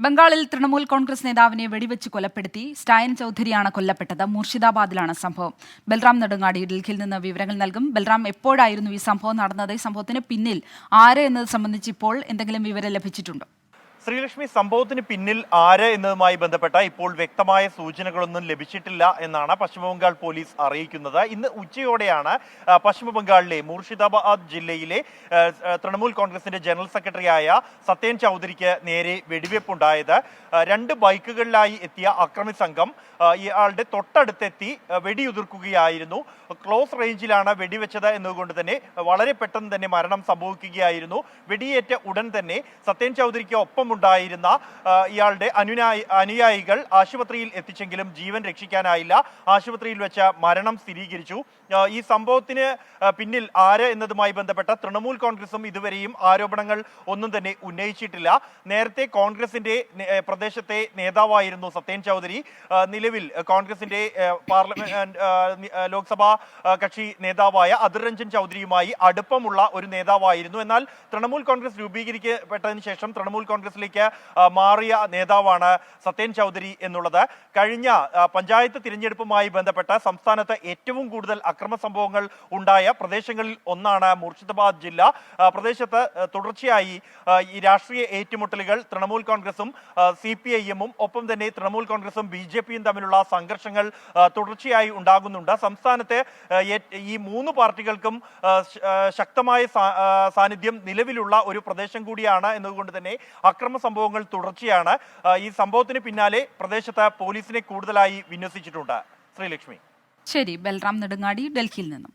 ബംഗാളിൽ തൃണമൂൽ കോൺഗ്രസ് നേതാവിനെ വെടിവെച്ച് കൊലപ്പെടുത്തി സ്റ്റൈൻ ചൌധരിയാണ് കൊല്ലപ്പെട്ടത്. മുർഷിദാബാദിലാണ് സംഭവം. ബൽറാം നെടുങ്ങാടി ഡൽഹിയിൽ നിന്ന് വിവരങ്ങൾ നൽകും. ബൽറാം, എപ്പോഴായിരുന്നു ഈ സംഭവം നടന്നത്? ഈ സംഭവത്തിന് പിന്നിൽ ആര് എന്നത് സംബന്ധിച്ച് ഇപ്പോൾ എന്തെങ്കിലും വിവരം ലഭിച്ചിട്ടുണ്ടോ? ശ്രീലക്ഷ്മി, സംഭവത്തിന് പിന്നിൽ ആര് എന്നതുമായി ബന്ധപ്പെട്ട ഇപ്പോൾ വ്യക്തമായ സൂചനകളൊന്നും ലഭിച്ചിട്ടില്ല എന്നാണ് പശ്ചിമബംഗാൾ പോലീസ് അറിയിക്കുന്നത്. ഇന്ന് ഉച്ചയോടെയാണ് പശ്ചിമബംഗാളിലെ മുർഷിദാബാദ് ജില്ലയിലെ തൃണമൂൽ കോൺഗ്രസിന്റെ ജനറൽ സെക്രട്ടറിയായ സത്യൻ ചൌധരിക്ക് നേരെ വെടിവെപ്പുണ്ടായത്. രണ്ട് ബൈക്കുകളിലായി എത്തിയ അക്രമി സംഘം ഇയാളുടെ തൊട്ടടുത്തെത്തി വെടിയുതിർക്കുകയായിരുന്നു. ക്ലോസ് റേഞ്ചിലാണ് വെടിവെച്ചത് എന്നതുകൊണ്ട് തന്നെ വളരെ പെട്ടെന്ന് തന്നെ മരണം സംഭവിക്കുകയായിരുന്നു. വെടിയേറ്റ ഉടൻ തന്നെ സത്യൻ ചൌധരിക്ക് ഒപ്പമുണ്ടായിരുന്ന ഇയാളുടെ അനുയായികൾ ആശുപത്രിയിൽ എത്തിച്ചെങ്കിലും ജീവൻ രക്ഷിക്കാനായില്ല. ആശുപത്രിയിൽ വെച്ച് മരണം സ്ഥിരീകരിച്ചു. ഈ സംഭവത്തിന് പിന്നിൽ ആര് എന്നതുമായി ബന്ധപ്പെട്ട തൃണമൂൽ കോൺഗ്രസും ഇതുവരെയും ആരോപണങ്ങൾ ഒന്നും തന്നെ ഉന്നയിച്ചിട്ടില്ല. നേരത്തെ കോൺഗ്രസിന്റെ പ്രദേശത്തെ നേതാവായിരുന്നു സത്യൻ ചൌധരി. നിലവിൽ കോൺഗ്രസിന്റെ ലോക്സഭാ കക്ഷി നേതാവായ അധിർ രഞ്ജൻ ചൌധരിയുമായി അടുപ്പമുള്ള ഒരു നേതാവായിരുന്നു. എന്നാൽ തൃണമൂൽ കോൺഗ്രസ് രൂപീകരിക്കപ്പെട്ടതിന് ശേഷം തൃണമൂൽ കോൺഗ്രസിലേക്ക് മാറിയ നേതാവാണ് സത്യൻ ചൌധരി എന്നുള്ളത്. കഴിഞ്ഞ പഞ്ചായത്ത് തിരഞ്ഞെടുപ്പുമായി ബന്ധപ്പെട്ട സംസ്ഥാനത്ത് ഏറ്റവും കൂടുതൽ അക്രമ സംഭവങ്ങൾ ഉണ്ടായ പ്രദേശങ്ങളിൽ ഒന്നാണ് മുർഷിദാബാദ് ജില്ല. പ്രദേശത്ത് തുടർച്ചയായി ഈ രാഷ്ട്രീയ ഏറ്റുമുട്ടലുകൾ തൃണമൂൽ കോൺഗ്രസും CPIM-ഉം ഒപ്പം തന്നെ തൃണമൂൽ കോൺഗ്രസും BJP-യും തമ്മിലുള്ള സംഘർഷങ്ങൾ തുടർച്ചയായി ഉണ്ടാകുന്നുണ്ട്. സംസ്ഥാനത്തെ ഈ മൂന്ന് പാർട്ടികൾക്കും ശക്തമായ സാന്നിധ്യം നിലവിലുള്ള ഒരു പ്രദേശം കൂടിയാണ് എന്നതുകൊണ്ട് തന്നെ അക്രമ സംഭവങ്ങൾ തുടർച്ചയാണ്. ഈ സംഭവത്തിന് പിന്നാലെ പ്രദേശത്ത് പോലീസിനെ കൂടുതലായി വിന്യസിച്ചിട്ടുണ്ട്. ശ്രീലക്ഷ്മി. ശരി, ബൽറാം നെടുങ്ങാടി ഡൽഹിയിൽ നിന്നും.